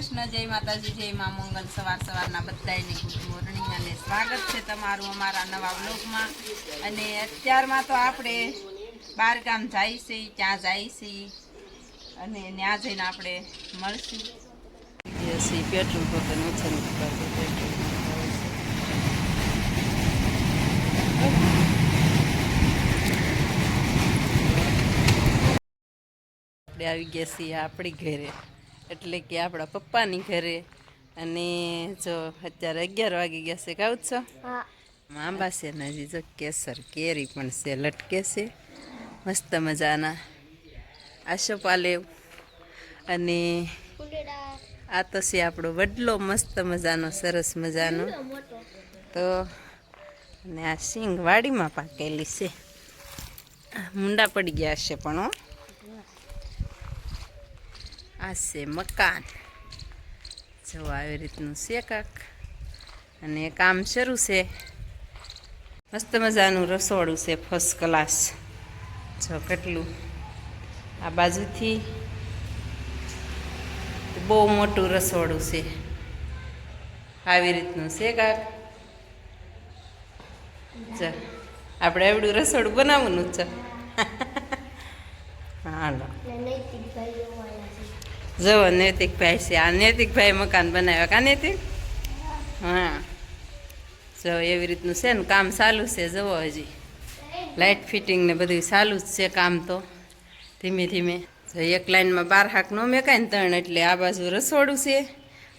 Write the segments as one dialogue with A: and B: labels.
A: કૃષ્ણ, જય માતાજી, જય મા મંગલ। સવારના બધાને ગુડ મોર્નિંગ અને સ્વાગત છે તમારું અમારા નવા વ્લોગમાં। અને અત્યારમાં તો આપણે બાર ગામ જાય છે, ત્યાં જાય છે અને ત્યાં જઈને આપણે મળશું। પેટ્રોલ પંપ ઓછું આપણે આવી ગયા છીએ આપણી ઘરે, એટલે કે આપણા પપ્પાની ઘરે। અને જો અત્યારે 11 વાગી ગયા છે। કાઉ છો આંબા છે ને હજી જો કેસર કેરી પણ છે, લટકે છે મસ્ત મજાના આશોપાલેવ। અને આ તો છે આપણો વડલો મસ્ત મજાનો સરસ મજાનો। તો અને આ સિંગ વાડીમાં પાકેલી છે, મુંડા પડી ગયા છે પણ આ છે મકાન જો આવી રીતનું છે કાંક। અને કામ શરૂ છે, મસ્ત મજાનું રસોડું છે ફર્સ્ટ ક્લાસ। જો કેટલું આ બાજુથી બહુ મોટું રસોડું છે, આવી રીતનું છે કાંક। જો આપણે એવડું રસોડું બનાવવાનું છે। હાલો જો નૈતિકભાઈ છે, આ નૈતિકભાઈ મકાન બનાવ્યા કા નૈતિક? હા જો એવી રીતનું છે ને કામ ચાલુ છે। જુઓ હજી લાઇટ ફિટિંગ ને બધું ચાલુ જ છે કામ, તો ધીમે ધીમે જો એક લાઈનમાં 12 હાક નો મેકાય ને 3, એટલે આ બાજુ રસોડું છે,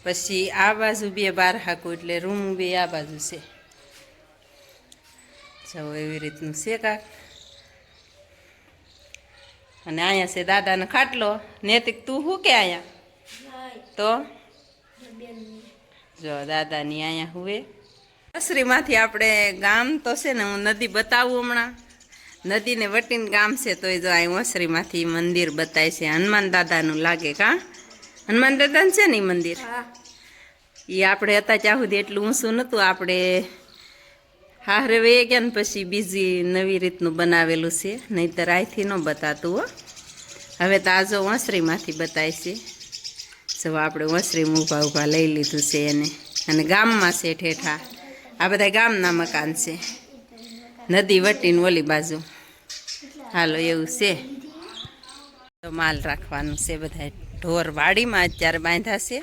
A: પછી આ બાજુ 2 12 હાકું એટલે રૂમ 2 આ બાજુ છે। જો એવી રીતનું છે કાંક। અને અહીંયા છે દાદાનો ખાટલો। નૈતિક તું શું કે અહીંયા તો જો દાદાની અહીંયા હુએ। નર્સરીમાંથી આપણે ગામ તો છે ને હું નદી બતાવું હમણાં, નદીને વટીને ગામ છે, તો એ જો અહીં ઓસરીમાંથી મંદિર બતાય છે, હનુમાન દાદાનું લાગે કા? હનુમાન દાદાનું છે ને એ મંદિર, એ આપણે હતા ત્યાં સુધી એટલું ઊંચું નહોતું, આપણે હારે વહી ગયા ને પછી બીજી નવી રીતનું બનાવેલું છે, નહીંતર અહીંથી ન બતાતું હો। હવે તો આ જો ઓસરીમાંથી બતાય છે, જો આપણે ઓસરીમાં ઊભા ઊભા લઈ લીધું છે એને। અને ગામમાં છે ઠેઠા, આ બધા ગામના મકાન છે, નદી વટીને ઓલી બાજુ। હાલો એવું છે, તો માલ રાખવાનું છે બધા ઢોર વાડીમાં અત્યારે બાંધ્યા છે।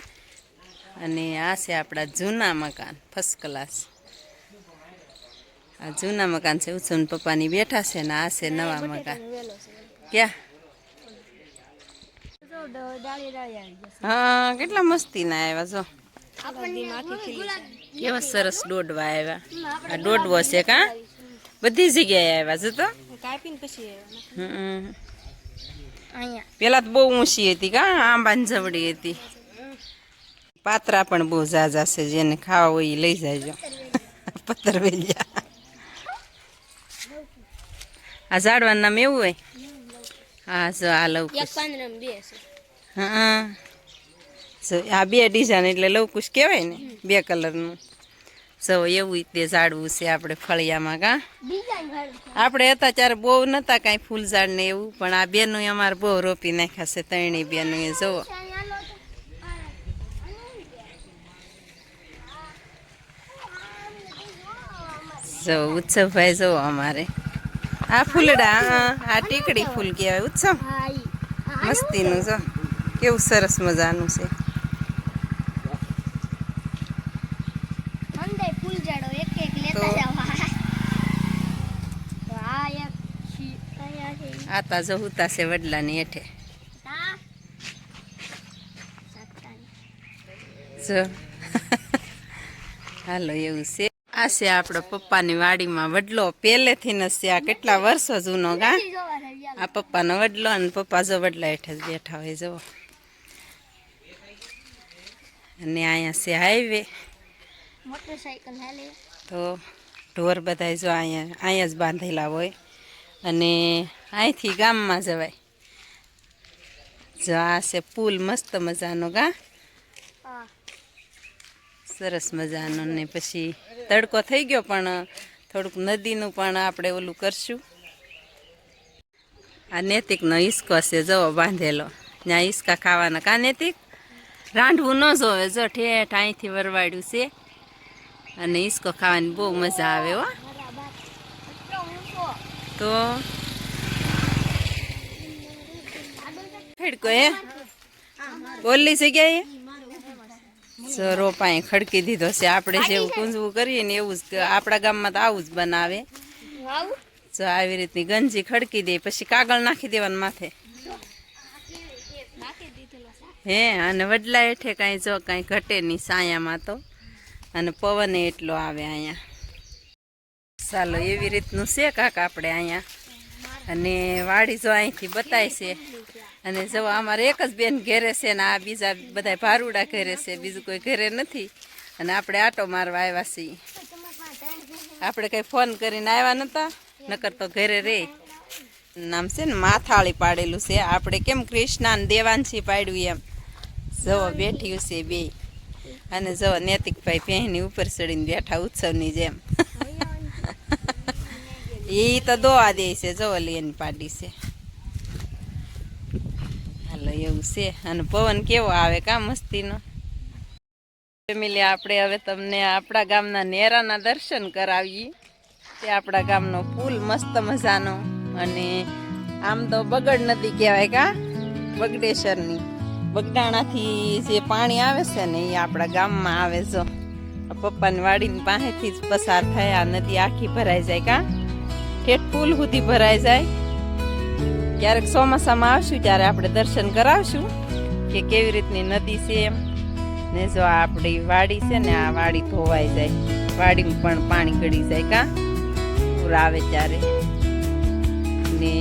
A: અને આ છે આપણા જૂના મકાન ફર્સ્ટ ક્લાસ, આ જૂના મકાન છે। ઉછન પપ્પાની બેઠા છે ને આ છે નવા મકાન। ક્યાં? હા કેટલા મસ્તીના આવ્યા જો, કેવા સરસ દોડવા આવ્યા। આ દોડવો છે કા? બધી જગ્યાએ આવ્યા છે તો પેલા તો બહુ ઊંચી હતી કા, આંબાની જવડી હતી। પાત્રા પણ બહુ ઝાઝા છે, જેને ખાવા હોય એ લઈ જાયજો। પતરવેલિયા આ ઝાડવાનું નામ એવું હોય? હા જો આ લવકુશ, હા આ 2 ડિઝાઇન એટલે લવકુશ કહેવાય ને, 2 કલરનું। જો એવું તે ઝાડવું છે આપણે ફળિયામાં કા? આપણે હતા ત્યારે બહુ નહોતા કાંઈ ફૂલ ઝાડ ને એવું, પણ આ બેનું અમારે બહુ રોપી નાખ્યા છે, 3 બેનું એ જુઓ। જો ઉત્સવભાઈ જો અમારે આ ફૂલડા, આ ટીકડી ફૂલ કહેવાય ઉત્સવ, મસ્તીનું જો કેવું સરસ મજાનું છે। આ તા જો હુતા છે વડલાની હેઠે જો। હાલો એવું છે, આ છે આપણા પપ્પાની વાડીમાં વડલો, પહેલેથી ન છે, આ કેટલા વર્ષો જૂનો કા? આ પપ્પાનો વડલો, અને પપ્પા જો વડલા હેઠે જ બેઠા હોય જુઓ। અને અહીંયા છે હાઈવે, તો ઢોર બધા જો અહીંયા જ બાંધેલા હોય, અને અહીંથી ગામમાં જવાય। જો આ છે પુલ મસ્ત મજાનો કા, સરસ મજાનો। ને પછી તડકો થઈ ગયો, પણ થોડુંક નદીનું પણ આપણે ઓલું કરશું। આ નૈતિકનો હિસકો છે જવો બાંધેલો, ત્યાં હિસકા ખાવાના કા નૈતિક? રાંધવું ન જોવે, જો ઠેઠ અહીંથી વરવાડ્યું છે અને ઈસકો ખાવાની બહુ મજા આવે હો. તો ખડકો હે ઓલી જગ્યાએ રોપાએ ખડકી દીધો છે. આપણે જેવું કૂંજવું કરીએ ને એવું જ આપણા ગામમાં તો આવું જ બનાવે. જો આવી રીતની ગંજી ખડકી દે, પછી કાગળ નાખી દેવાનું માથે. હે અને વડલા હેઠે કાંઈ જો કાંઈ ઘટે નહીં સાયામાં તો, અને પવન એટલો આવે અહીંયા. ચાલો એવી રીતનું છે કાક આપણે અહીંયા. અને વાડી જો અહીંથી બતાય છે. અને જો અમારે એક જ બેન ઘેરે છે ને આ બીજા બધા ભારુડા ઘેરે છે, બીજું કોઈ ઘેરે નથી. અને આપણે આટો મારવા આવ્યા છીએ. આપણે કંઈ ફોન કરીને આવ્યા નહોતા, નકર તો ઘરે રે. નામ છે ને માથાળી પાડેલું છે. આપણે કેમ કૃષ્ણા ને દેવાંશી પાડ્યું એમ. જવો બેઠ્યું છે બે. અને જવો નૈતિકભાઈ પહેની ઉપર ચડીને બેઠા ઉત્સવની જેમ. એ તો દોવા દે છે, જો એની પાડી છે. હાલો એવું છે. અને પવન કેવો આવે કા મસ્તીનો. ફેમિલી આપણે હવે તમને આપણા ગામના નેરાના દર્શન કરાવીએ. તે આપણા ગામનો પુલ મસ્ત મજાનો. અને આમ તો બગડ નદી કહેવાય કા, બગડેશ્વરની. બગડાણાથી જે પાણી આવે છે ને એ આપણા ગામમાં આવે. જો પપ્પાની વાડીની પાસેથી જ પસાર થાય. આ નદી આખી ભરાઈ જાય કા, ઠેઠ પુલ સુધી ભરાઈ જાય. ક્યારેક ચોમાસામાં આવશું ત્યારે આપણે દર્શન કરાવશું કે કેવી રીતની નદી છે એમ. ને જો આપણી વાડી છે ને, આ વાડી ધોવાઈ જાય, વાડીમાં પણ પાણી ગળી જાય કા પૂર આવે ત્યારે. ને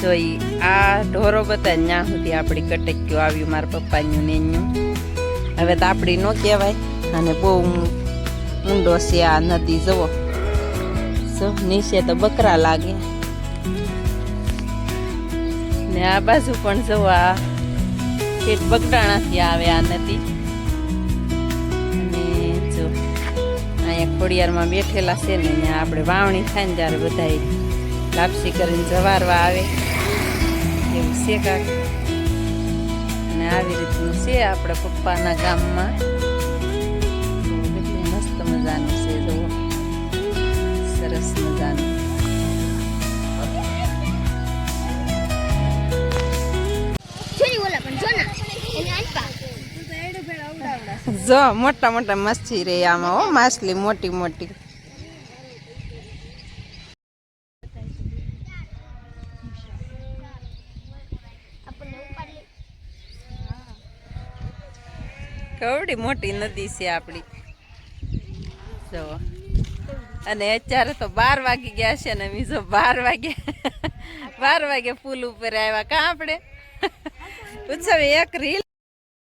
A: જોઈ આ ઢોરો બધા ત્યાં સુધી આપણી કટક્યું આવ્યું મારા પપ્પાનું ને એનું. હવે તો આપણી ન કહેવાય. અને બહુ ઊંડો છે આ નદી. જુઓ નીચે તો બકરા લાગે. ને આ બાજુ પણ જુઓ આ ખેત બગડાણાથી આવે આ નદી. અને જો અહીંયા ખોડિયારમાં બેઠેલા છે ને, ત્યાં આપણે વાવણી થાય ને ત્યારે બધા લાપસી કરીને જવારવા આવે એવું છે કાક. અને આવી રીતનું છે આપણા પપ્પાના ગામમાં. કેટલું મસ્ત મજાનું છે, જુઓ સરસ મજાનું. જો મોટા મોટા મચ્છી રે આમાં હો, માછલી મોટી મોટી. કેવડી મોટી નદી છે આપણી. જો અને અત્યારે તો 12 વાગી ગયા છે ને બીજો 12 વાગે પુલ ઉપર આવ્યા કા આપણે. ઉત્સવ એક રીલ.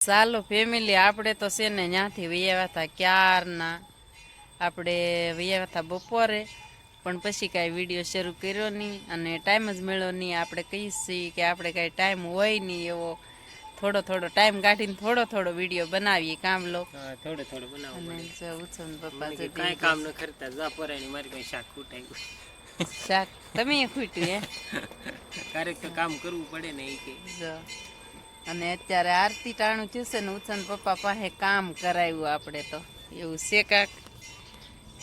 A: ચાલો ફેમિલી આપણે તો છે ને ત્યાંથી વૈયા હતા ક્યારના. આપણે વૈયા હતા બપોરે, પણ પછી કાંઈ વિડીયો શરૂ કર્યો નહીં અને ટાઈમ જ મળ્યો નહીં. આપણે કહીએ છીએ કે આપણે કાંઈ ટાઈમ હોય નહીં એવો, થોડો ટાઈમ કાઢીને થોડો વિડીયો બનાવીએ. કામ લો થોડો બનાવો. ઉત્સવ પપ્પા કાંઈ કામ ન કરતા જા પરાણી મારી કઈ શાક ખૂટાઈ ગયું. શાક તમે ખૂટ્યું હે? ક્યારેક તો કામ કરવું પડે ને એ કે. અને અત્યારે આરતી ટાણું થયું છે ને, ઉત્સવ પપ્પા પાસે કામ કરાવ્યું આપણે તો એવું છે કાક.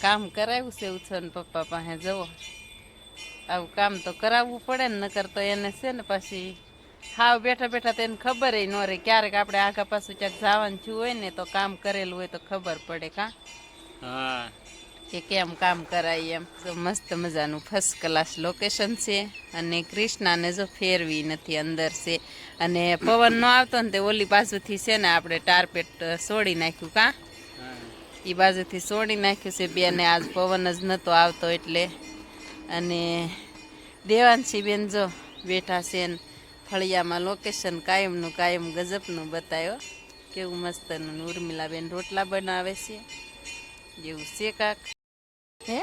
A: કામ કરાવ્યું છે ઉત્સવ પપ્પા પાસે. જવો આવું કામ તો કરાવવું પડે ને, નકર તો એને છે ને પછી હાવ બેઠા બેઠા તો એને ખબર ન રહે. ક્યારેક આપણે આગા પાછું ક્યાંક જવાનું થયું હોય ને તો કામ કરેલું હોય તો ખબર પડે કા કે કેમ કામ કરાય એમ. તો મસ્ત મજાનું ફર્સ્ટ ક્લાસ લોકેશન છે. અને કૃષ્ણાને જો ફેરવી નથી અંદર છે. અને પવન ન આવતો ને તે ઓલી બાજુથી છે ને આપણે ટારપેટ છોડી નાખ્યું કા, એ બાજુથી છોડી નાખ્યું છે બેને. આજ પવન જ નહોતો આવતો એટલે. અને દેવાંશી બેન જો બેઠા છે ને ફળિયામાં. લોકેશન કાયમનું કાયમ ગજબનું બતાવ્યો, કેવું મસ્તનું. ઉર્મિલાબેન રોટલા બનાવે છે એવું છે કાક. હે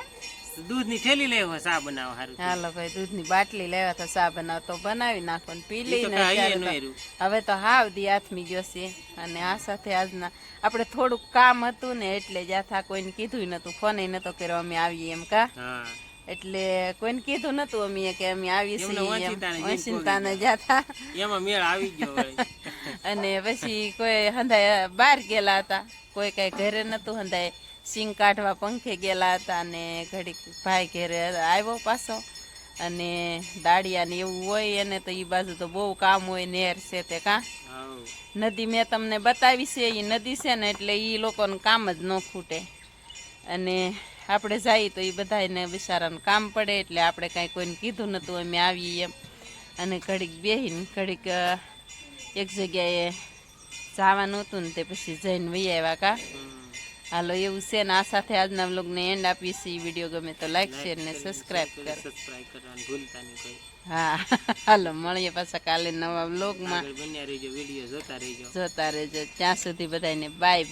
A: દૂધની થેલી લેવો ચા બનાવવા હારું. હાલો ભાઈ દૂધની બાટલી લેવા તો ચા બનાવ તો બનાવી નાખો ને પી લઈને. હવે તો હાવ દી આથમી ગયો છે. અને આ સાથે આજના આપણે થોડુંક કામ હતું ને એટલે જ્યાં કોઈને કીધું નતું, ફોન નતો કર્યો અમે આવીએ એમ કા. એટલે કોઈને કીધું નતું અમે કે અમે આવી છીએ. અને પછી કોઈ હંધાય બહાર ગયેલા હતા, કોઈ કઈ ઘરે નતું, હંધાય સિંગ કાઢવા પંખે ગયેલા હતા. અને ઘડીક ભાઈ ઘેરે આવ્યો પાછો, અને દાળિયા ને એવું હોય એને તો એ બાજુ તો બહુ કામ હોય, નેર છે તે કા નદી મેં તમને બતાવી છે, એ નદી છે ને એટલે એ લોકોનું કામ જ ન ખૂટે. અને આપણે જઈએ તો એ બધાને બિચારાને કામ પડે, એટલે આપણે કાંઈ કોઈને કીધું નહોતું અમે આવીએ એમ. અને ઘડીક બેહીને ઘડીક એક જગ્યાએ જવાનું હતું ને તે પછી જઈને વહી આવ્યા કા. હાલો એવું છે ને, આ સાથે આજના વ્લોગને એન્ડ આપીએ છીએ. વિડીયો ગમે તો લાઈક શેર ને સબસ્ક્રાઈબ કરો. હા હાલો મળીએ પાછા કાલે નવા વ્લોગમાં. જોતા રહેજો. ત્યાં સુધી બધાને બાય બાય.